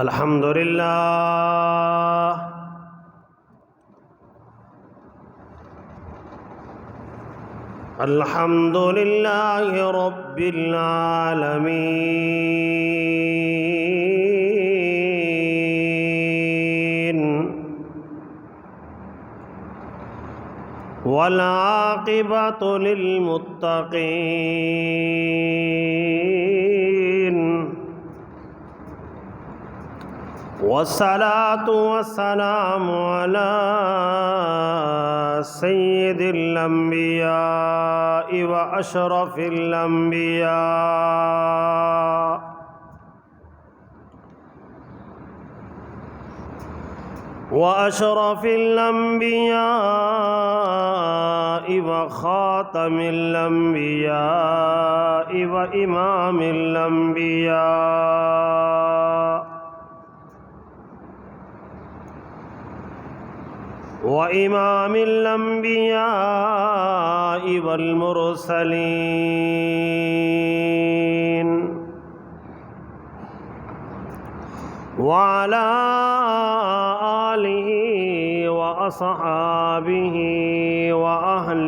الحمد لله الحمد لله رب العالمين والعاقبة للمتقين والصلاة والسلام على سيد الأنبياء وأشرف الأنبياء وخاتم الأنبياء وإمام الأنبياء والمرسلين وعلى آله وأصحابه وأهل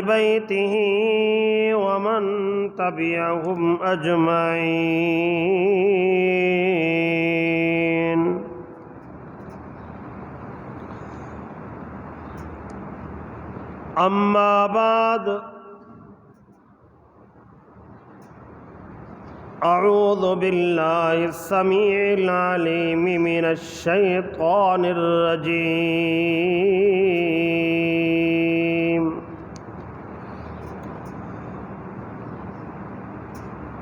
بيته ومن تبعهم أجمعين. أما بعد، أعوذ بالله السميع العليم من الشيطان الرجيم.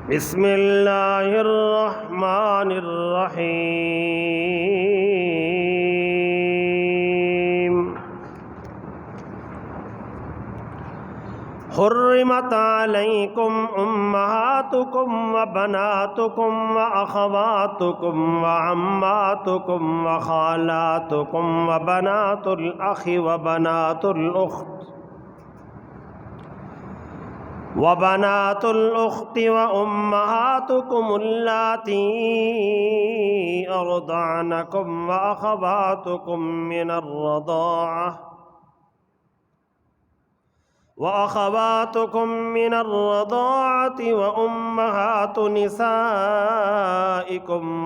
بسم الله الرحمن الرحيم. حرمت عليكم أمهاتكم وبناتكم وأخواتكم وعماتكم وخالاتكم وبنات الأخ وبنات الأخت وأمهاتكم اللاتي أرضعنكم وأخواتكم من الرضاعة وأمهات نسائكم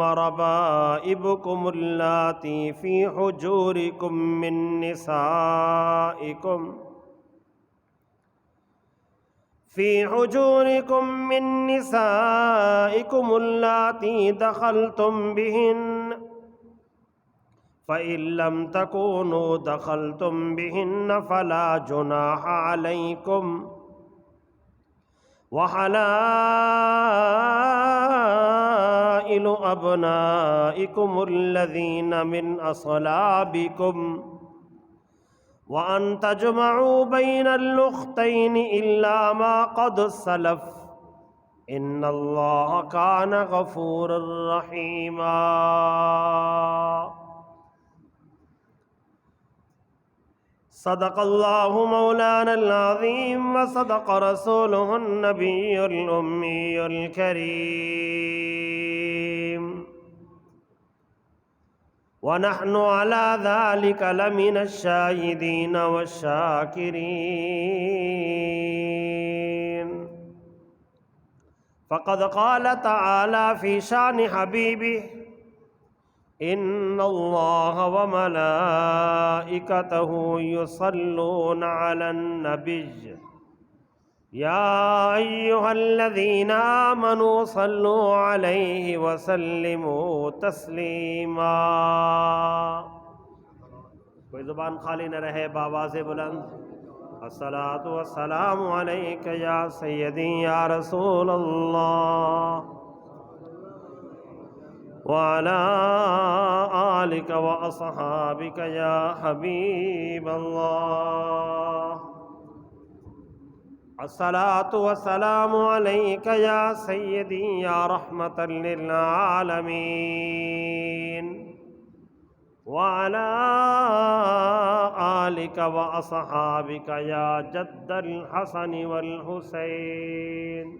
وربائبكم اللاتي في حجوركم من نسائكم اللاتي دخلتم بهن، فإن لم تكونوا دخلتم بهن فلا جناح عليكم، وحلائل أبنائكم الذين من أصلابكم، وأن تجمعوا بين الأختين إلا ما قد سلف، إن الله كان غفورا رحيما. صدق الله مولانا العظيم وصدق رسوله النبي الأمي الكريم، ونحن على ذلك لمن الشاهدين والشاكرين. فقد قال تعالى في شان حبيبه: إن الله وملائكته يصلون على النبي يا أيها الذين آمنوا صلوا عليه وسلموا تسلیما. کوئی زبان خالی نہ رہے، بآواز بلند الصلاۃ والسلام علیک یا سیدی یا رسول اللہ وعلى آلك وأصحابك يا حبيب الله. الصلاة والسلام عليك يا سيدي يا رحمة للعالمين وعلى آلك وأصحابك يا جد الحسن والحسين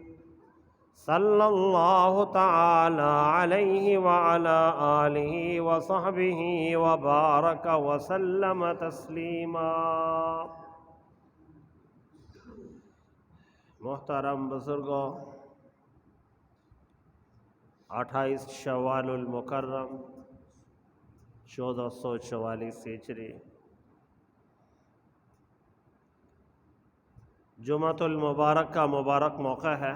صلى الله تعالى عليه وعلى آله وصحبه وبارك وسلم تسليما۔ محترم بزرگوں، 28 شوال المکرم 1444 ہجری جمعۃ المبارک کا مبارک موقع ہے۔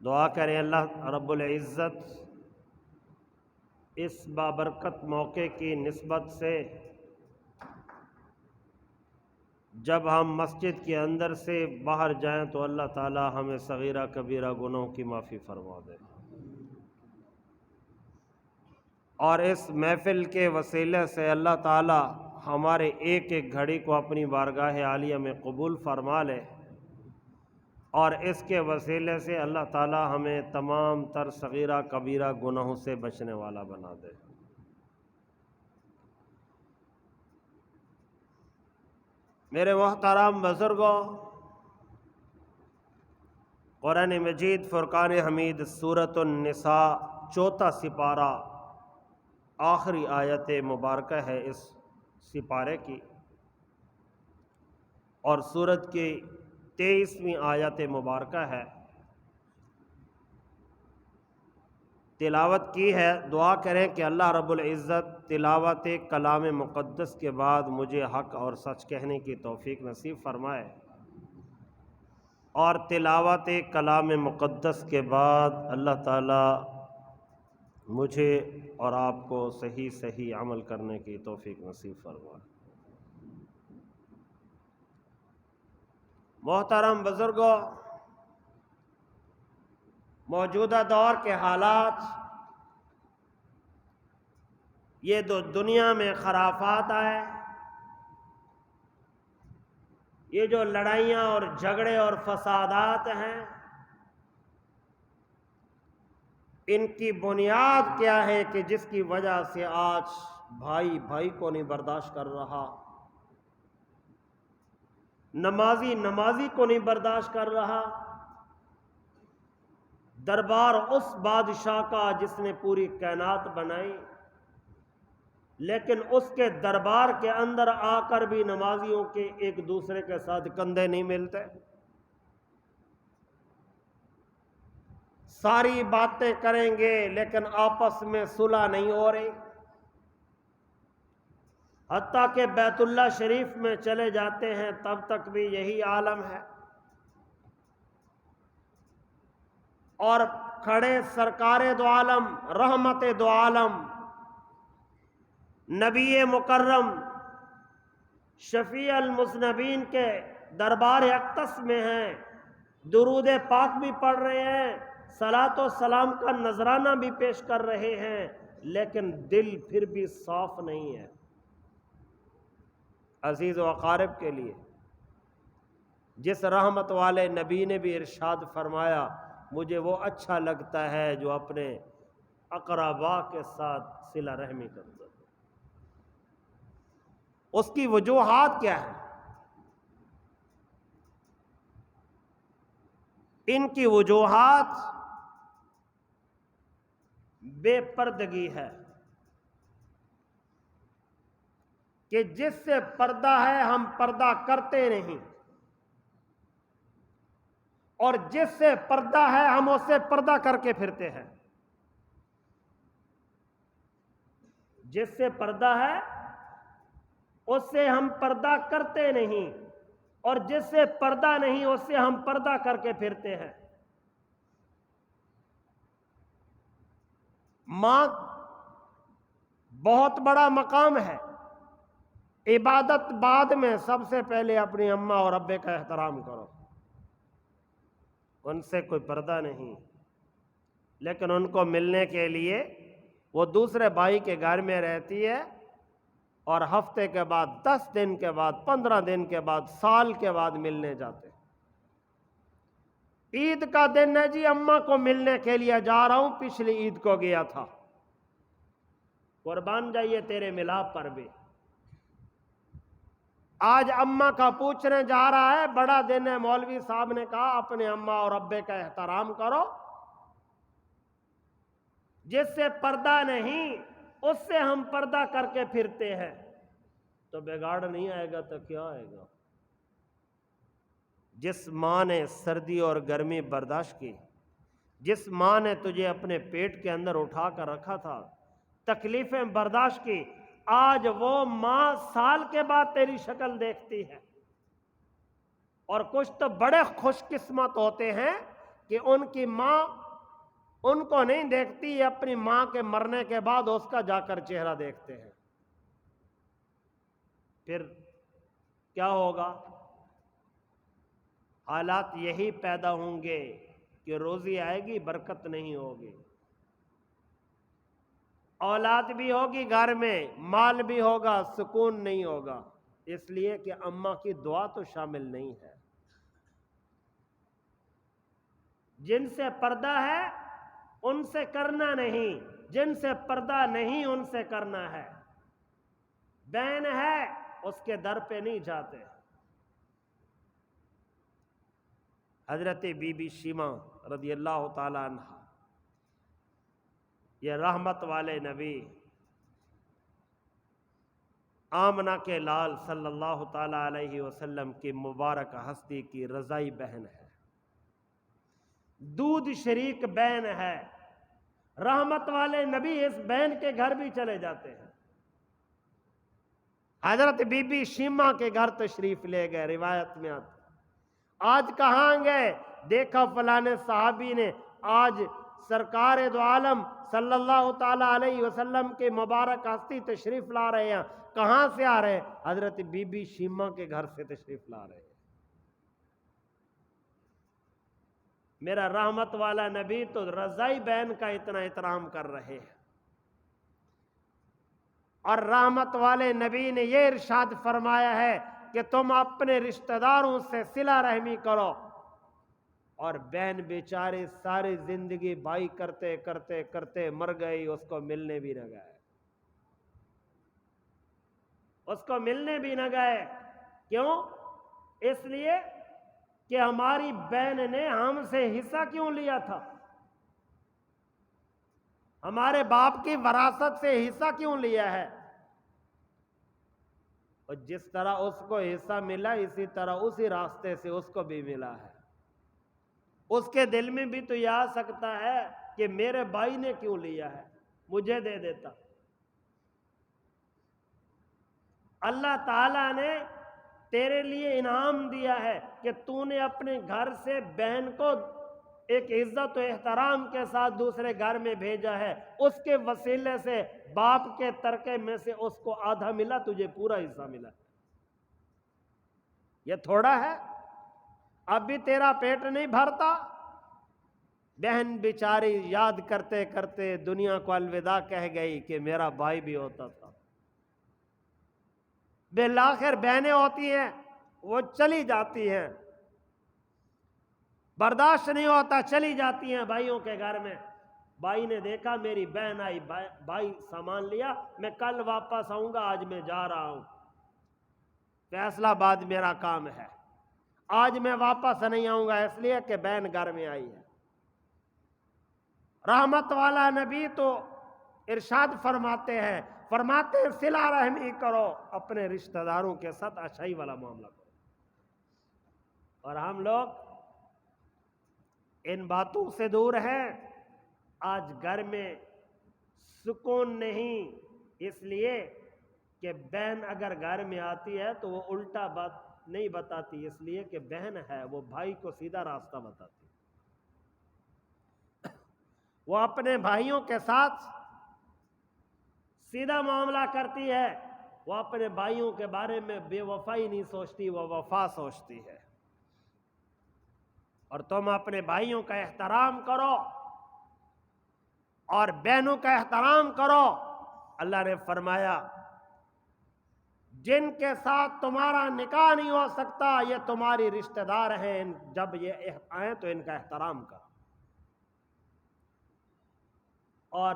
دعا کریں اللہ رب العزت اس بابرکت موقع کی نسبت سے جب ہم مسجد کے اندر سے باہر جائیں تو اللہ تعالی ہمیں صغیرہ کبیرہ گناہوں کی معافی فرما دے، اور اس محفل کے وسیلے سے اللہ تعالی ہمارے ایک ایک گھڑی کو اپنی بارگاہ عالیہ میں قبول فرما لے، اور اس کے وسیلے سے اللہ تعالی ہمیں تمام تر صغیرہ کبیرہ گناہوں سے بچنے والا بنا دے۔ میرے محترم بزرگوں، قرآن مجید فرقان حمید سورۃ النساء 4واں سپارہ آخری آیت مبارکہ ہے اس سپارے کی، اور سورت کی 23ویں آیت مبارکہ ہے۔ تلاوت کی ہے، دعا کریں کہ اللہ رب العزت تلاوت کلام مقدس کے بعد مجھے حق اور سچ کہنے کی توفیق نصیب فرمائے، اور تلاوت کلام مقدس کے بعد اللہ تعالی مجھے اور آپ کو صحیح صحیح عمل کرنے کی توفیق نصیب فرمائے۔ محترم بزرگوں، موجودہ دور کے حالات، یہ دنیا میں خرافات آئے، یہ جو لڑائیاں اور جھگڑے اور فسادات ہیں، ان کی بنیاد کیا ہے کہ جس کی وجہ سے آج بھائی بھائی کو نہیں برداشت کر رہا، نمازی نمازی کو نہیں برداشت کر رہا، دربار اس بادشاہ کا جس نے پوری کائنات بنائی، لیکن اس کے دربار کے اندر آ کر بھی نمازیوں کے ایک دوسرے کے ساتھ کندھے نہیں ملتے، ساری باتیں کریں گے لیکن آپس میں صلح نہیں ہو رہی، حتیٰ کہ بیت اللہ شریف میں چلے جاتے ہیں تب تک بھی یہی عالم ہے، اور کھڑے سرکار دو عالم رحمت دو عالم نبی مکرم شفیع المذنبین کے دربار اقدس میں ہیں، درود پاک بھی پڑھ رہے ہیں، صلاۃ و سلام کا نذرانہ بھی پیش کر رہے ہیں، لیکن دل پھر بھی صاف نہیں ہے۔ عزیز و اقارب کے لیے جس رحمت والے نبی نے بھی ارشاد فرمایا، مجھے وہ اچھا لگتا ہے جو اپنے اقربا کے ساتھ صلہ رحمی کرتا ہے۔ اس کی وجوہات کیا ہے؟ ان کی وجوہات بے پردگی ہے، کہ جس سے پردہ ہے ہم پردہ کرتے نہیں، اور جس سے پردہ ہے ہم اس سے پردہ کر کے پھرتے ہیں۔ جس سے پردہ ہے اس سے ہم پردہ کرتے نہیں، اور جس سے پردہ نہیں اس سے ہم پردہ کر کے پھرتے ہیں۔ ماں بہت بڑا مقام ہے، عبادت بعد میں، سب سے پہلے اپنی اماں اور ابے کا احترام کرو، ان سے کوئی پردہ نہیں، لیکن ان کو ملنے کے لیے وہ دوسرے بھائی کے گھر میں رہتی ہے، اور ہفتے کے بعد 10 دن کے بعد 15 دن کے بعد سال کے بعد ملنے جاتے۔ عید کا دن ہے جی، اماں کو ملنے کے لیے جا رہا ہوں، پچھلی عید کو گیا تھا، قربان جائیے تیرے ملاپ پر بھی۔ آج اماں کا پوچھنے جا رہا ہے، بڑا دن ہے، مولوی صاحب نے کہا اپنے اماں اور ابے کا احترام کرو۔ جس سے پردہ نہیں اس سے ہم پردہ کر کے پھرتے ہیں، تو بگاڑ نہیں آئے گا تو کیا آئے گا؟ جس ماں نے سردی اور گرمی برداشت کی، جس ماں نے تجھے اپنے پیٹ کے اندر اٹھا کر رکھا تھا، تکلیفیں برداشت کی، آج وہ ماں سال کے بعد تیری شکل دیکھتی ہے۔ اور کچھ تو بڑے خوش قسمت ہوتے ہیں کہ ان کی ماں ان کو نہیں دیکھتی، اپنی ماں کے مرنے کے بعد اس کا جا کر چہرہ دیکھتے ہیں۔ پھر کیا ہوگا؟ حالات یہی پیدا ہوں گے کہ روزی آئے گی، برکت نہیں ہوگی، اولاد بھی ہوگی گھر میں، مال بھی ہوگا، سکون نہیں ہوگا، اس لیے کہ اماں کی دعا تو شامل نہیں ہے۔ جن سے پردہ ہے ان سے کرنا نہیں، جن سے پردہ نہیں ان سے کرنا ہے۔ بہن ہے اس کے در پہ نہیں جاتے۔ حضرت بی بی شیمہ رضی اللہ تعالی عنہ، یہ رحمت والے نبی آمنہ کے لال صلی اللہ تعالی علیہ وسلم کی مبارک ہستی کی رضائی بہن ہے، دودھ شریک بہن ہے۔ رحمت والے نبی اس بہن کے گھر بھی چلے جاتے ہیں۔ حضرت بی بی شیمہ کے گھر تشریف لے گئے، روایت میں آتا، آج کہاں گئے؟ دیکھا فلانے صحابی نے آج سرکار دو عالم صلی اللہ تعالی علیہ وسلم کے مبارک ہستی تشریف لا رہے ہیں۔ کہاں سے آ رہے ہیں؟ حضرت بی بی شیمہ کے گھر سے تشریف لا رہے ہیں۔ میرا رحمت والا نبی تو رضائی بہن کا اتنا احترام کر رہے ہیں، اور رحمت والے نبی نے یہ ارشاد فرمایا ہے کہ تم اپنے رشتہ داروں سے صلہ رحمی کرو۔ اور بہن بیچاری ساری زندگی بھائی کرتے کرتے کرتے مر گئی، اس کو ملنے بھی نہ گئے، اس کو ملنے بھی نہ گئے۔ کیوں؟ اس لیے کہ ہماری بہن نے ہم سے حصہ کیوں لیا تھا؟ ہمارے باپ کی وراثت سے حصہ کیوں لیا ہے؟ اور جس طرح اس کو حصہ ملا اسی طرح اسی راستے سے اس کو بھی ملا ہے۔ اس کے دل میں بھی تو یہ آ سکتا ہے کہ میرے بھائی نے کیوں لیا ہے، مجھے دے دیتا۔ اللہ تعالیٰ نے تیرے لیے انعام دیا ہے کہ تو نے اپنے گھر سے بہن کو ایک عزت و احترام کے ساتھ دوسرے گھر میں بھیجا ہے، اس کے وسیلے سے باپ کے ترکے میں سے اس کو آدھا ملا، تجھے پورا حصہ ملا۔ یہ تھوڑا ہے؟ اب بھی تیرا پیٹ نہیں بھرتا؟ بہن بیچاری یاد کرتے کرتے دنیا کو الوداع کہہ گئی کہ میرا بھائی بھی ہوتا تھا۔ بالآخر بہنیں ہوتی ہیں، وہ چلی جاتی ہیں، برداشت نہیں ہوتا، چلی جاتی ہیں بھائیوں کے گھر میں۔ بھائی نے دیکھا میری بہن آئی، بھائی سامان لیا، میں کل واپس آؤں گا، آج میں جا رہا ہوں، فیصلہ آباد میرا کام ہے، آج میں واپس نہیں آؤں گا، اس لیے کہ بہن گھر میں آئی ہے۔ رحمت والا نبی تو ارشاد فرماتے ہیں صلہ رحمی کرو، اپنے رشتہ داروں کے ساتھ اچھائی والا معاملہ کرو۔ اور ہم لوگ ان باتوں سے دور ہیں۔ آج گھر میں سکون نہیں، اس لیے کہ بہن اگر گھر میں آتی ہے تو وہ الٹا بات نہیں بتاتی، اس لیے کہ بہن ہے، وہ بھائی کو سیدھا راستہ بتاتی، وہ اپنے بھائیوں کے ساتھ سیدھا معاملہ کرتی ہے، وہ اپنے بھائیوں کے بارے میں بے وفائی نہیں سوچتی، وہ وفا سوچتی ہے۔ اور تم اپنے بھائیوں کا احترام کرو اور بہنوں کا احترام کرو۔ اللہ نے فرمایا جن کے ساتھ تمہارا نکاح نہیں ہو سکتا یہ تمہاری رشتہ دار ہیں، جب یہ آئیں تو ان کا احترام کرو۔ اور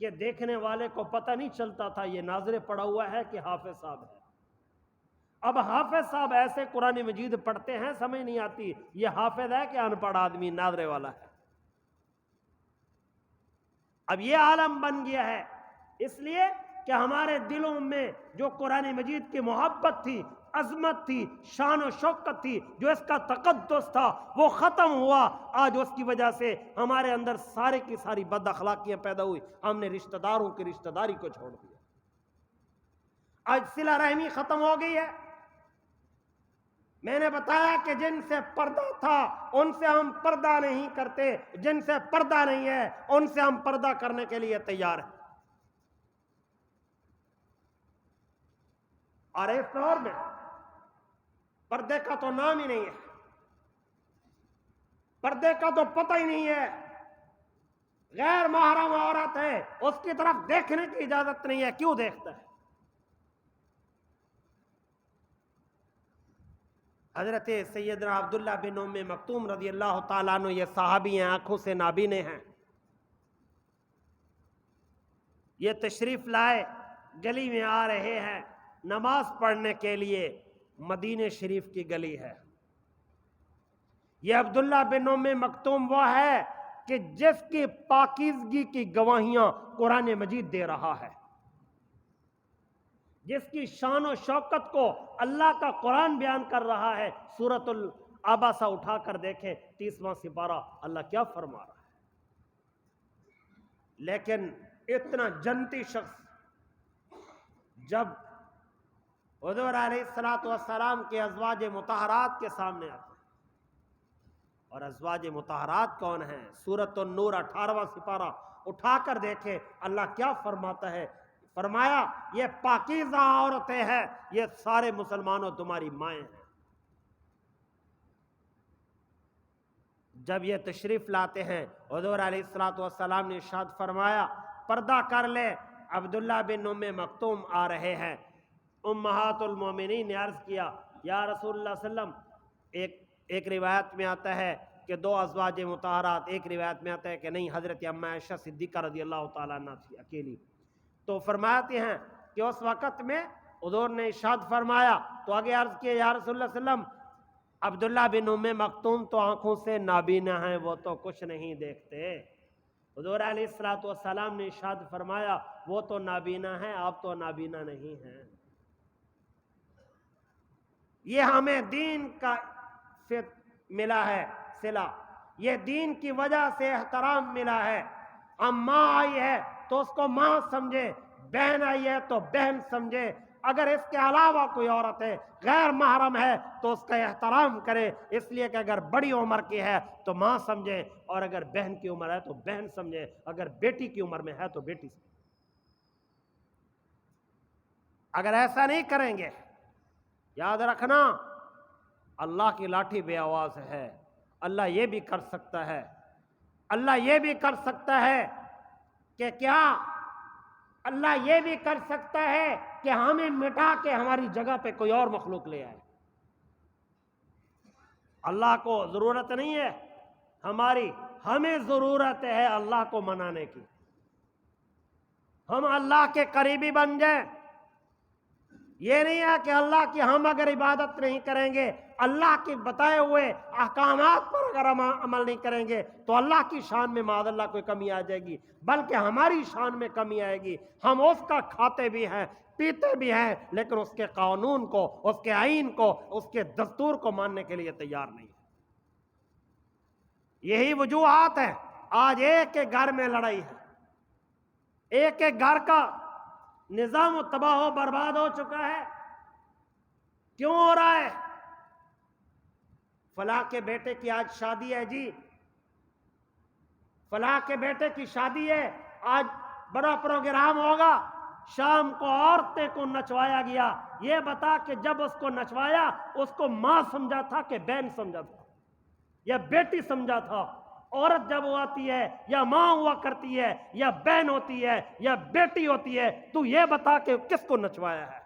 کہ دیکھنے والے کو پتہ نہیں چلتا تھا یہ ناظر پڑا ہوا ہے کہ حافظ صاحب ہے۔ اب حافظ صاحب ایسے قرآن مجید پڑھتے ہیں سمجھ نہیں آتی یہ حافظ ہے کہ ان پڑھ آدمی ناظرے والا ہے۔ اب یہ عالم بن گیا ہے، اس لیے کہ ہمارے دلوں میں جو قرآن مجید کی محبت تھی، عظمت تھی، شان و شوکت تھی، جو اس کا تقدس تھا، وہ ختم ہوا۔ آج اس کی وجہ سے ہمارے اندر سارے کی ساری بد اخلاقیاں پیدا ہوئی، ہم نے رشتہ داروں کی رشتہ داری کو چھوڑ دیا، آج صلہ رحمی ختم ہو گئی ہے۔ میں نے بتایا کہ جن سے پردہ تھا ان سے ہم پردہ نہیں کرتے، جن سے پردہ نہیں ہے ان سے ہم پردہ کرنے کے لیے تیار ہیں۔ اور اس دور میں پردے کا تو نام ہی نہیں ہے، پردے کا تو پتہ ہی نہیں ہے۔ غیر محرم عورت ہے، اس کی طرف دیکھنے کی اجازت نہیں ہے، کیوں دیکھتا ہے؟ حضرت سیدنا عبداللہ بن ام مکتوم رضی اللہ تعالیٰ عنہ، یہ صحابی ہیں، آنکھوں سے نابینے ہیں، یہ تشریف لائے، گلی میں آ رہے ہیں نماز پڑھنے کے لیے، مدینہ شریف کی گلی ہے۔ یہ عبداللہ بن ام مکتوم وہ ہے کہ جس کی پاکیزگی کی گواہیاں قرآن مجید دے رہا ہے، جس کی شان و شوکت کو اللہ کا قرآن بیان کر رہا ہے۔ سورۃ العباسہ اٹھا کر دیکھیں، 30واں سپارہ، اللہ کیا فرما رہا ہے۔ لیکن اتنا جنتی شخص جب حضور علیہ السلام کے ازواج مطہرات کے سامنے آتا ہے، اور ازواج مطہرات کون ہیں؟ سورۃ النور 18واں سپارہ اٹھا کر دیکھیں، اللہ کیا فرماتا ہے۔ فرمایا یہ پاکیزہ عورتیں ہیں، یہ سارے مسلمانوں تمہاری مائیں ہیں۔ جب یہ تشریف لاتے ہیں، حضور علیہ السلام نے ارشاد فرمایا پردہ کر لے، عبداللہ بن ام مکتوم آ رہے ہیں۔ امہات المومنین نے عرض کیا یا رسول اللہ صلی اللہ علیہ وسلم، ایک روایت میں آتا ہے کہ 2 ازواج مطہرات، ایک روایت میں آتا ہے کہ نہیں، حضرت اما عائشہ صدیقہ رضی اللہ تعالیٰ عنہ تھی اکیلی۔ تو فرماتے ہیں کہ اس وقت میں حضور نے ارشاد فرمایا، تو آگے عرض کیا یا رسول اللہ صلی اللہ علیہ وسلم، عبداللہ بن ام مکتوم تو آنکھوں سے نابینا ہیں، وہ تو کچھ نہیں دیکھتے۔ حضور علیہ السلام نے ارشاد فرمایا وہ تو نابینا ہیں، آپ تو نابینا نہیں ہیں۔ یہ ہمیں دین کا سے ملا ہے صلہ، یہ دین کی وجہ سے احترام ملا ہے۔ ہم ماں آئی ہے تو اس کو ماں سمجھے، بہن آئی ہے تو بہن سمجھے، اگر اس کے علاوہ کوئی عورت ہے، غیر محرم ہے، تو اس کا احترام کرے، اس لیے کہ اگر بڑی عمر کی ہے تو ماں سمجھے، اور اگر بہن کی عمر ہے تو بہن سمجھے، اگر بیٹی کی عمر میں ہے تو بیٹی سمجھے۔ اگر ایسا نہیں کریں گے، یاد رکھنا اللہ کی لاٹھی بے آواز ہے۔ اللہ یہ بھی کر سکتا ہے، اللہ یہ بھی کر سکتا ہے کہ کیا اللہ یہ بھی کر سکتا ہے کہ ہمیں مٹا کے ہماری جگہ پہ کوئی اور مخلوق لے آئے۔ اللہ کو ضرورت نہیں ہے ہماری، ہمیں ضرورت ہے اللہ کو منانے کی۔ ہم اللہ کے قریبی بن جائیں۔ یہ نہیں ہے کہ اللہ کی ہم اگر عبادت نہیں کریں گے، اللہ کے بتائے ہوئے احکامات پر اگر ہم عمل نہیں کریں گے تو اللہ کی شان میں معاذ اللہ کوئی کمی آ جائے گی، بلکہ ہماری شان میں کمی آئے گی۔ ہم اس کا کھاتے بھی ہیں، پیتے بھی ہیں، لیکن اس کے قانون کو، اس کے آئین کو، اس کے دستور کو ماننے کے لیے تیار نہیں ہے۔ یہی وجوہات ہیں۔ آج ایک ایک گھر میں لڑائی ہے، ایک ایک گھر کا نظام تباہ و برباد ہو چکا ہے۔ کیوں ہو رہا ہے؟ فلاں کے بیٹے کی آج شادی ہے جی، فلاں کے بیٹے کی شادی ہے، آج بڑا پروگرام ہوگا، شام کو عورتیں کو نچوایا گیا۔ یہ بتا کہ جب اس کو نچوایا اس کو ماں سمجھا تھا کہ بہن سمجھا تھا یا بیٹی سمجھا تھا؟ عورت جب وہ آتی ہے یا ماں ہوا کرتی ہے یا بہن ہوتی ہے یا بیٹی ہوتی ہے، تو یہ بتا کہ کس کو نچوایا ہے؟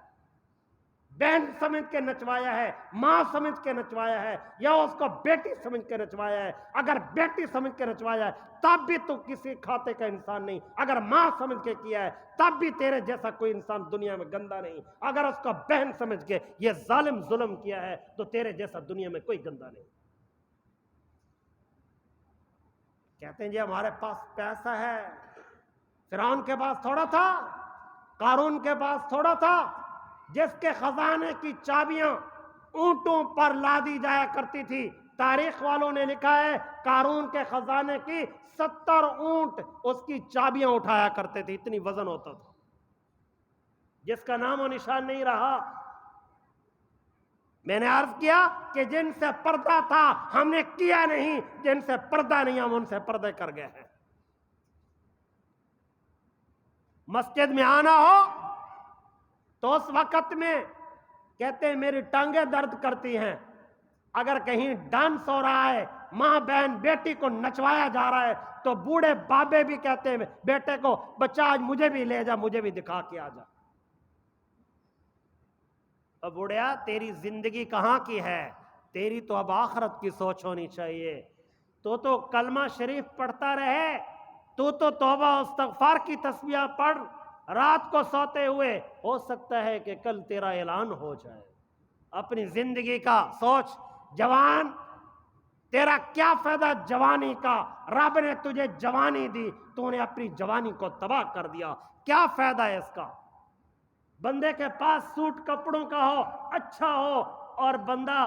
بہن سمجھ کے نچوایا ہے، ماں سمجھ کے نچوایا ہے، یا اس کو بیٹی سمجھ کے نچوایا ہے۔ اگر بیٹی سمجھ کے نچوایا ہے تب بھی تو کسی کھاتے کا انسان نہیں، اگر ماں سمجھ کے کیا ہے تب بھی تیرے جیسا کوئی انسان دنیا میں گندا نہیں، اگر اس کو بہن سمجھ کے یہ ظالم ظلم کیا ہے تو تیرے جیسا دنیا میں کوئی گندا نہیں۔ کہتے ہیں جی ہمارے پاس پیسہ ہے، فرعون کے پاس تھوڑا تھا، قارون کے پاس تھوڑا تھا، جس کے خزانے کی چابیاں اونٹوں پر لادی جایا کرتی تھی۔ تاریخ والوں نے لکھا ہے قارون کے خزانے کی 70 اونٹ اس کی چابیاں اٹھایا کرتے تھے، اتنی وزن ہوتا تھا، جس کا نام و نشان نہیں رہا۔ میں نے عرض کیا کہ جن سے پردہ تھا ہم نے کیا نہیں، جن سے پردہ نہیں ہم ان سے پردے کر گئے ہیں۔ مسجد میں آنا ہو تو اس وقت میں کہتے ہیں میری ٹانگیں درد کرتی ہیں، اگر کہیں ڈانس ہو رہا ہے، ماں بہن بیٹی کو نچوایا جا رہا ہے تو بوڑھے بابے بھی کہتے ہیں بیٹے کو بچہ آج مجھے بھی لے جا، مجھے بھی دکھا کے آ جا۔ اب بوڑھیا تیری زندگی کہاں کی ہے؟ تیری تو اب آخرت کی سوچ ہونی چاہیے۔ تو کلمہ شریف پڑھتا رہے، تو توبہ استغفار کی تسبیح پڑھ، رات کو سوتے ہوئے، ہو سکتا ہے کہ کل تیرا اعلان ہو جائے۔ اپنی زندگی کا سوچ، جوان تیرا کیا فائدہ جوانی کا؟ رب نے تجھے جوانی دی، تو نے اپنی جوانی کو تباہ کر دیا، کیا فائدہ ہے اس کا؟ بندے کے پاس سوٹ کپڑوں کا ہو، اچھا ہو، اور بندہ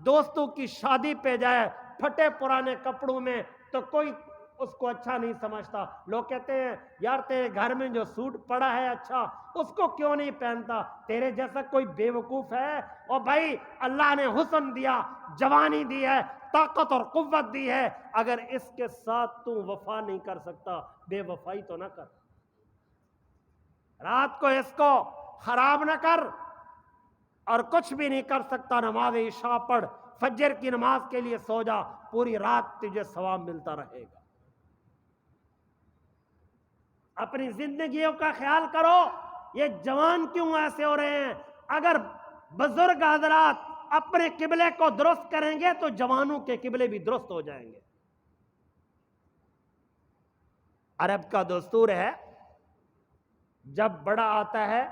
دوستوں کی شادی پہ جائے پھٹے پرانے کپڑوں میں، تو کوئی اس کو اچھا نہیں سمجھتا۔ لوگ کہتے ہیں یار تیرے گھر میں جو سوٹ پڑا ہے اچھا، اس کو کیوں نہیں پہنتا؟ تیرے جیسا کوئی بے وقوف ہے؟ اور بھائی اللہ نے حسن دیا، جوانی دی ہے، طاقت اور قوت دی ہے، اگر اس کے ساتھ تو وفا نہیں کر سکتا، بے وفائی تو نہ کر۔ رات کو اس کو خراب نہ کر، اور کچھ بھی نہیں کر سکتا نماز عشاء پڑھ، فجر کی نماز کے لیے سو جا، پوری رات تجھے ثواب ملتا رہے گا۔ اپنی زندگیوں کا خیال کرو۔ یہ جوان کیوں ایسے ہو رہے ہیں؟ اگر بزرگ حضرات اپنے قبلے کو درست کریں گے تو جوانوں کے قبلے بھی درست ہو جائیں گے۔ عرب کا دستور ہے جب بڑا آتا ہے،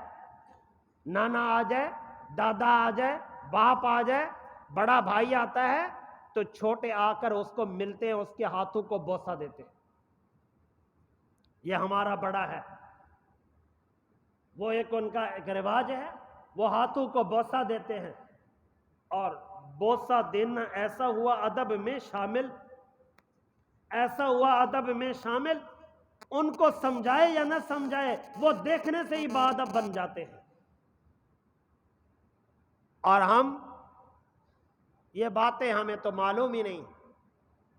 نانا آ جائے، دادا آ جائے، باپ آ جائے، بڑا بھائی آتا ہے تو چھوٹے آ کر اس کو ملتے ہیں، اس کے ہاتھوں کو بوسہ دیتے ہیں، یہ ہمارا بڑا ہے۔ وہ ان کا ایک رواج ہے، وہ ہاتھوں کو بوسہ دیتے ہیں، اور بوسہ دینا ایسا ہوا ادب میں شامل، ایسا ہوا ادب میں شامل، ان کو سمجھائے یا نہ سمجھائے وہ دیکھنے سے ہی باادب بن جاتے ہیں۔ اور ہم یہ باتیں ہمیں تو معلوم ہی نہیں۔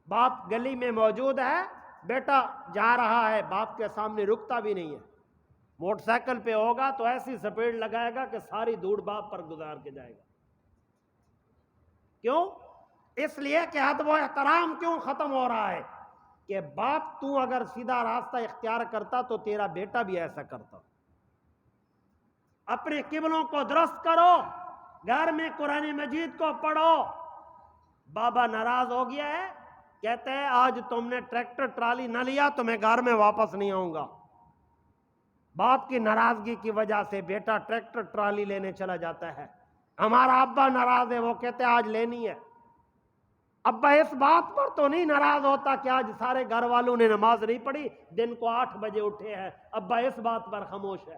باپ گلی میں موجود ہے، بیٹا جا رہا ہے، باپ کے سامنے رکتا بھی نہیں ہے، موٹر سائیکل پہ ہوگا تو ایسی سپیڈ لگائے گا کہ ساری دھوڑ باپ پر گزار کے جائے گا۔ کیوں؟ اس لیے کہ ادب و احترام کیوں ختم ہو رہا ہے کہ باپ تو اگر سیدھا راستہ اختیار کرتا تو تیرا بیٹا بھی ایسا کرتا۔ اپنے قبلوں کو درست کرو، گھر میں قرآن مجید کو پڑھو۔ بابا ناراض ہو گیا ہے، کہتے ہیں آج تم نے ٹریکٹر ٹرالی نہ لیا تو میں گھر میں واپس نہیں آؤں گا۔ باپ کی ناراضگی کی وجہ سے بیٹا ٹریکٹر ٹرالی لینے چلا جاتا ہے۔ ہمارا ابا ناراض ہے، وہ کہتے ہیں آج لینی ہے۔ ابا اس بات پر تو نہیں ناراض ہوتا کہ آج سارے گھر والوں نے نماز نہیں پڑھی، دن کو 8 بجے اٹھے ہیں، ابا اس بات پر خاموش ہے۔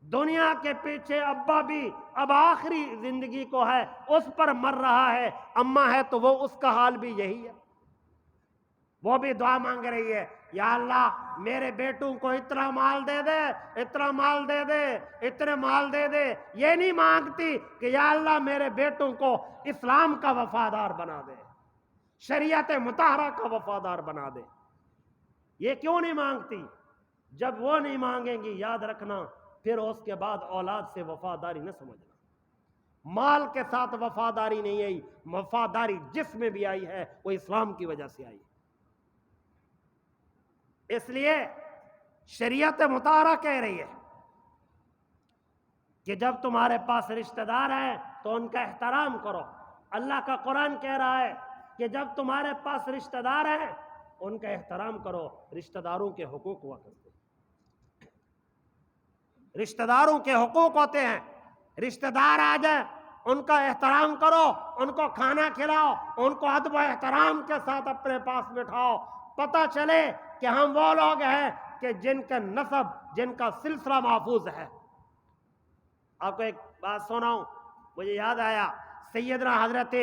دنیا کے پیچھے ابا بھی اب آخری زندگی کو ہے، اس پر مر رہا ہے، اماں ہے تو وہ اس کا حال بھی یہی ہے، وہ بھی دعا مانگ رہی ہے، یا اللہ میرے بیٹوں کو اتنا مال دے دے، اتنا مال دے دے، اتنے مال دے دے۔ یہ نہیں مانگتی کہ یا اللہ میرے بیٹوں کو اسلام کا وفادار بنا دے، شریعت مطہرہ کا وفادار بنا دے۔ یہ کیوں نہیں مانگتی؟ جب وہ نہیں مانگیں گی، یاد رکھنا پھر اس کے بعد اولاد سے وفاداری نہ سمجھنا۔ مال کے ساتھ وفاداری نہیں آئی، وفاداری جس میں بھی آئی ہے وہ اسلام کی وجہ سے آئی۔ اس لیے شریعت مطہرہ کہہ رہی ہے کہ جب تمہارے پاس رشتہ دار ہیں تو ان کا احترام کرو۔ اللہ کا قرآن کہہ رہا ہے کہ جب تمہارے پاس رشتہ دار ہیں ان کا احترام کرو۔ رشتہ داروں کے حقوق ہوا کرتے ہیں، رشتہ داروں کے حقوق ہوتے ہیں۔ رشتہ دار آ جائیں ان کا احترام کرو، ان کو کھانا کھلاؤ، ان کو ادب و احترام کے ساتھ اپنے پاس بٹھاؤ۔ پتہ چلے کہ ہم وہ لوگ ہیں کہ جن کا نسب، جن کا سلسلہ محفوظ ہے۔ آپ کو ایک بات سناؤں، مجھے یاد آیا، سیدنا حضرت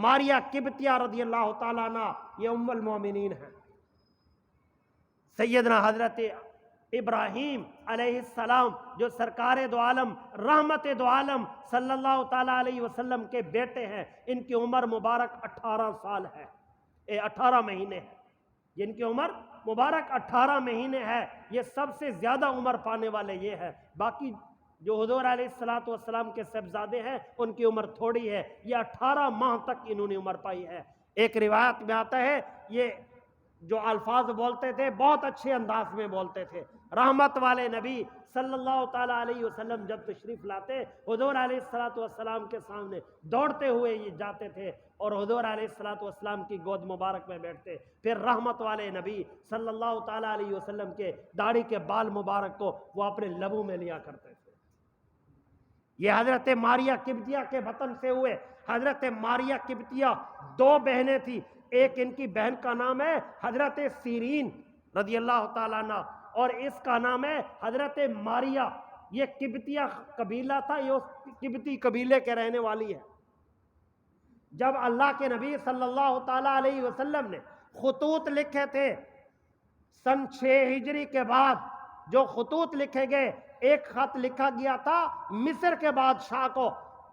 ماریہ قبطیہ رضی اللہ تعالیٰ عنہ، یہ ام المومنین ہیں۔ سیدنا حضرت ابراہیم علیہ السلام جو سرکار دو عالم، رحمت دو عالم صلی اللہ تعالیٰ علیہ وسلم کے بیٹے ہیں، ان کی عمر مبارک 18 سال ہے، 18 مہینے ہے، جن کی عمر مبارک 18 مہینے ہے۔ یہ سب سے زیادہ عمر پانے والے یہ ہے، باقی جو حضور علیہ السلام کے صاحبزادے ہیں ان کی عمر تھوڑی ہے، یہ 18 ماہ تک انہوں نے عمر پائی ہے۔ ایک روایت میں آتا ہے یہ جو الفاظ بولتے تھے بہت اچھے انداز میں بولتے تھے۔ رحمت والے نبی صلی اللہ تعالیٰ علیہ وسلم جب تشریف لاتے حضور علیہ السلام کے سامنے دوڑتے ہوئے یہ جاتے تھے اور حضور علیہ السلام کی گود مبارک میں بیٹھتے، پھر رحمت والے نبی صلی اللہ تعالیٰ علیہ وسلم کے داڑھی کے بال مبارک کو وہ اپنے لبوں میں لیا کرتے تھے۔ یہ حضرت ماریہ قبطیہ کے وطن سے ہوئے۔ حضرت ماریہ قبطیہ 2 بہنیں تھیں، ایک ان کی بہن کا نام ہے حضرت سیرین رضی اللہ تعالیٰ عنہ اور اس کا نام ہے حضرت ماریہ۔ یہ قبطیہ قبیلہ تھا، یہ اس قبطی قبیلے کے رہنے والی ہے۔ جب اللہ کے نبی صلی اللہ تعالیٰ علیہ وسلم نے خطوط لکھے تھے سن 6 ہجری کے بعد، جو خطوط لکھے گئے، ایک خط لکھا گیا تھا مصر کے بادشاہ کو۔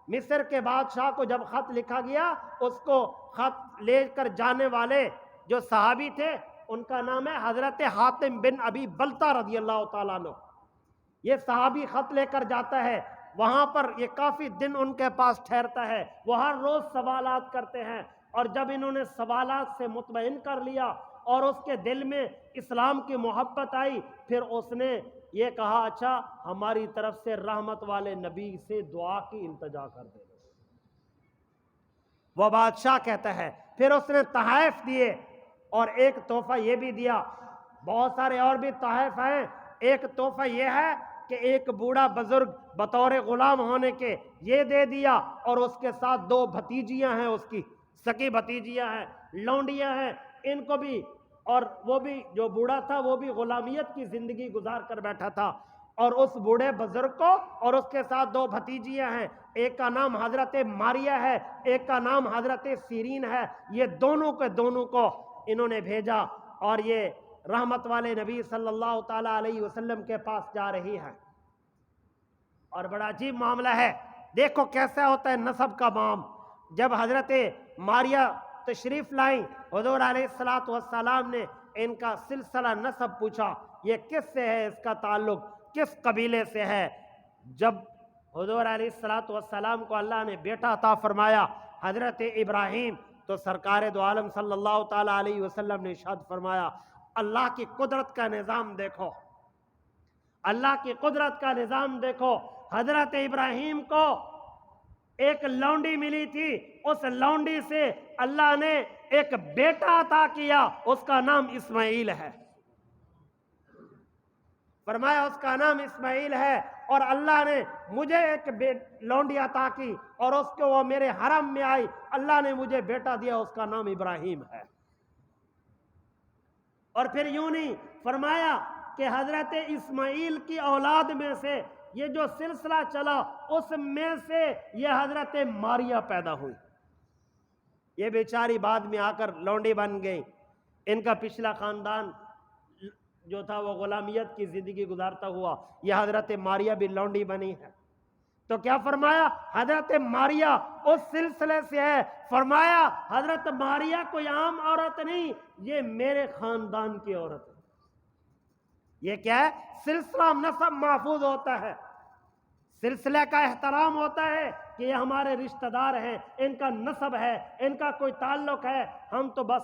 مصر کے بادشاہ کو جب خط لکھا گیا، اس کو خط لے کر جانے والے جو صحابی تھے ان کا نام ہے حضرت حاتم بن ابی بلتہ رضی اللہ تعالیٰ عنہ۔ یہ صحابی خط لے کر جاتا ہے، وہاں پر یہ کافی دن ان کے پاس ٹھہرتا ہے، وہ ہر روز سوالات کرتے ہیں، اور جب انہوں نے سوالات سے مطمئن کر لیا اور اس کے دل میں اسلام کی محبت آئی، پھر اس نے یہ کہا اچھا ہماری طرف سے رحمت والے نبی سے دعا کی التجا کر دے۔ وہ بادشاہ کہتا ہے، پھر اس نے تحائف دیے اور ایک تحفہ یہ بھی دیا، بہت سارے اور بھی تحائف ہیں۔ ایک تحفہ یہ ہے کہ ایک بوڑھا بزرگ بطور غلام ہونے کے یہ دے دیا، اور اس کے ساتھ 2 بھتیجیاں ہیں، اس کی سکی بھتیجیاں ہیں، لونڈیاں ہیں، ان کو بھی، اور وہ بھی جو بوڑھا تھا وہ بھی غلامیت کی زندگی گزار کر بیٹھا تھا، اور اس بوڑھے بزرگ کو اور اس کے ساتھ 2 بھتیجیاں ہیں، ایک کا نام حضرت ماریہ ہے، ایک کا نام حضرت سیرین ہے۔ یہ دونوں کو انہوں نے بھیجا اور یہ رحمت والے نبی صلی اللہ تعالیٰ علیہ وسلم کے پاس جا رہی ہے۔ اور بڑا عجیب معاملہ ہے، دیکھو کیسا ہوتا ہے نسب کا معام۔ جب حضرت ماریہ تشریف لائیں، حضور علیہ السلام نے ان کا سلسلہ نسب پوچھا، یہ کس سے ہے، اس کا تعلق کس قبیلے سے ہے۔ جب حضور علیہ السلام کو اللہ نے بیٹا عطا فرمایا حضرت ابراہیم، تو سرکار دو عالم صلی اللہ تعالیٰ علیہ وسلم نے ارشاد فرمایا، اللہ کی قدرت کا نظام دیکھو، اللہ کی قدرت کا نظام دیکھو۔ حضرت ابراہیم کو ایک لونڈی ملی تھی، اس لونڈی سے اللہ نے ایک بیٹا عطا کیا، اس کا نام اسماعیل ہے۔ فرمایا اس کا نام اسماعیل ہے، اور اللہ نے مجھے ایک لونڈی عطا کی اور اس کو وہ میرے حرم میں آئی، اللہ نے مجھے بیٹا دیا، اس کا نام ابراہیم ہے۔ اور پھر یوں نہیں فرمایا کہ حضرت اسماعیل کی اولاد میں سے یہ جو سلسلہ چلا، اس میں سے یہ حضرت ماریہ پیدا ہوئی۔ یہ بیچاری بعد میں آ کر لونڈی بن گئی، ان کا پچھلا خاندان جو تھا وہ غلامیت کی زندگی گزارتا ہوا، یہ حضرت ماریہ بھی لونڈی بنی ہے۔ تو کیا فرمایا، حضرت ماریہ اس سلسلے سے ہے۔ فرمایا حضرت ماریہ کوئی عام عورت نہیں، یہ میرے خاندان کی عورت ہے۔ یہ کیا ہے، سلسلہ نسب محفوظ ہوتا ہے، سلسلہ کا احترام ہوتا ہے کہ یہ ہمارے رشتہ دار ہیں، ان کا نسب ہے، ان کا کوئی تعلق ہے۔ ہم تو بس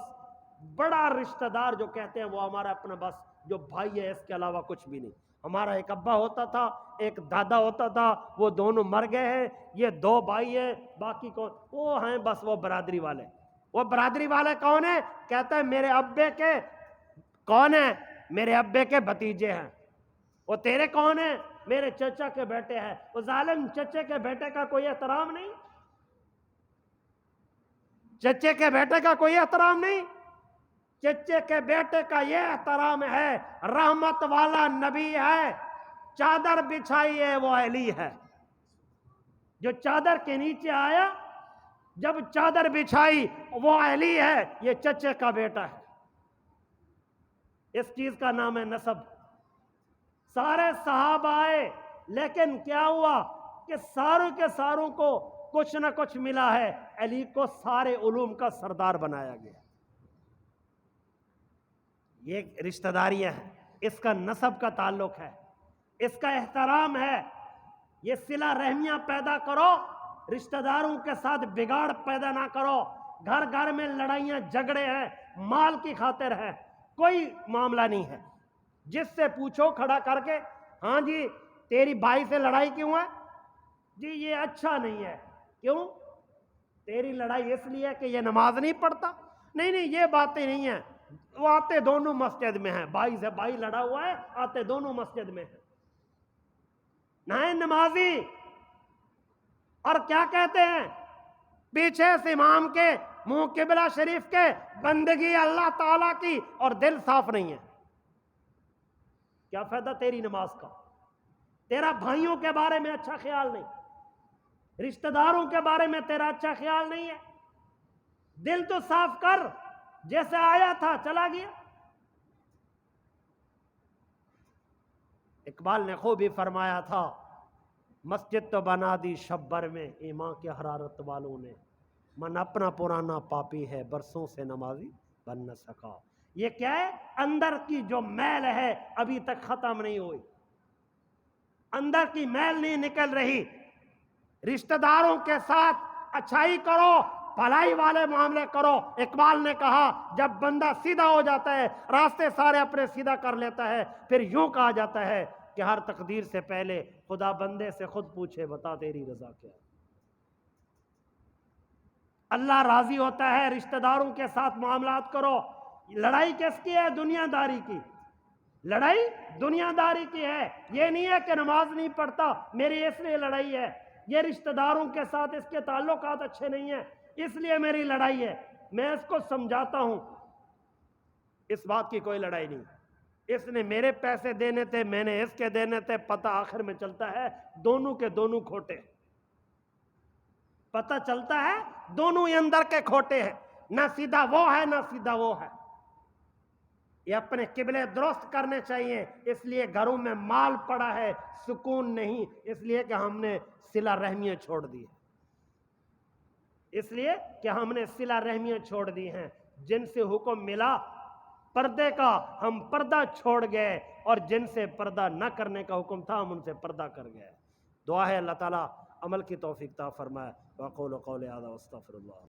بڑا رشتہ دار جو کہتے ہیں وہ ہمارا اپنا بس جو بھائی ہے، اس کے علاوہ کچھ بھی نہیں۔ ہمارا ایک ابا ہوتا تھا، ایک دادا ہوتا تھا، وہ دونوں مر گئے ہیں، یہ 2 بھائی ہیں، باقی کون؟ وہ ہیں بس وہ برادری والے۔ وہ برادری والے کون ہیں؟ کہتا ہے میرے ابے کے کون ہیں؟ میرے ابے کے بھتیجے ہیں۔ وہ تیرے کون ہیں؟ میرے چچا کے بیٹے ہیں۔ وہ ظالم چچے کے بیٹے کا کوئی احترام نہیں؟ چچے کے بیٹے کا کوئی احترام نہیں؟ چچے کے بیٹے کا یہ احترام ہے، رحمت والا نبی ہے، چادر بچھائی ہے وہ علی ہے۔ جو چادر کے نیچے آیا، جب چادر بچھائی وہ علی ہے، یہ چچے کا بیٹا ہے۔ اس چیز کا نام ہے نسب۔ سارے صحابہ آئے، لیکن کیا ہوا کہ ساروں کے ساروں کو کچھ نہ کچھ ملا ہے، علی کو سارے علوم کا سردار بنایا گیا۔ یہ رشتہ داریاں ہیں، اس کا نسب کا تعلق ہے، اس کا احترام ہے۔ یہ صلہ رحمیاں پیدا کرو، رشتہ داروں کے ساتھ بگاڑ پیدا نہ کرو۔ گھر گھر میں لڑائیاں جھگڑے ہیں، مال کی خاطر ہے، کوئی معاملہ نہیں ہے۔ جس سے پوچھو کھڑا کر کے، ہاں جی تیری بھائی سے لڑائی کیوں ہے؟ جی یہ اچھا نہیں ہے۔ کیوں؟ تیری لڑائی اس لیے کہ یہ نماز نہیں پڑھتا؟ نہیں نہیں، یہ باتیں نہیں ہیں۔ وہ آتے دونوں مسجد میں ہیں، بھائی سے بھائی لڑا ہوا ہے، آتے دونوں مسجد میں ہیں، نہ نمازی۔ اور کیا کہتے ہیں؟ پیچھے سے امام کے، منہ قبلہ شریف کے، بندگی اللہ تعالیٰ کی، اور دل صاف نہیں ہے۔ کیا فائدہ تیری نماز کا؟ تیرا بھائیوں کے بارے میں اچھا خیال نہیں، رشتہ داروں کے بارے میں تیرا اچھا خیال نہیں ہے۔ دل تو صاف کر، جیسے آیا تھا چلا گیا۔ اقبال نے خوب ہی فرمایا تھا، مسجد تو بنا دی شب بھر میں ایمان کے حرارت والوں نے، من اپنا پرانا پاپی ہے برسوں سے نمازی بن نہ سکا۔ یہ کیا ہے؟ اندر کی جو میل ہے ابھی تک ختم نہیں ہوئی، اندر کی میل نہیں نکل رہی۔ رشتہ داروں کے ساتھ اچھائی کرو، بھلائی والے معاملے کرو۔ اقبال نے کہا جب بندہ سیدھا ہو جاتا ہے، راستے سارے اپنے سیدھا کر لیتا ہے، پھر یوں کہا جاتا ہے کہ ہر تقدیر سے پہلے خدا بندے سے خود پوچھے بتا تیری رضا کیا ہے۔ اللہ راضی ہوتا ہے، رشتہ داروں کے ساتھ معاملات کرو۔ لڑائی کس کی ہے؟ دنیا داری کی۔ لڑائی دنیا داری کی ہے، یہ نہیں ہے کہ نماز نہیں پڑھتا میری اس لیے لڑائی ہے، یہ رشتہ داروں کے ساتھ اس کے تعلقات اچھے نہیں ہیں اس لیے میری لڑائی ہے۔ میں اس کو سمجھاتا ہوں، اس بات کی کوئی لڑائی نہیں۔ اس نے میرے پیسے دینے تھے، میں نے اس کے دینے تھے، پتہ آخر میں چلتا ہے دونوں کے دونوں کھوٹے، پتہ چلتا ہے دونوں ہی اندر کے کھوٹے ہیں، نہ سیدھا وہ ہے نہ سیدھا وہ ہے۔ یہ اپنے قبلے درست کرنے چاہیے۔ اس لیے گھروں میں مال پڑا ہے، سکون نہیں، اس لیے کہ ہم نے صلہ رحمیاں چھوڑ دی ہے، اس لیے کہ ہم نے صلہ رحمیاں چھوڑ دی ہیں۔ جن سے حکم ملا پردے کا ہم پردہ چھوڑ گئے، اور جن سے پردہ نہ کرنے کا حکم تھا ہم ان سے پردہ کر گئے۔ دعا ہے اللہ تعالیٰ عمل کی توفیق عطا فرمائے۔ وَأَقُولُ قَوْلِي هَذَا وَأَسْتَغْفِرُ اللَّهَ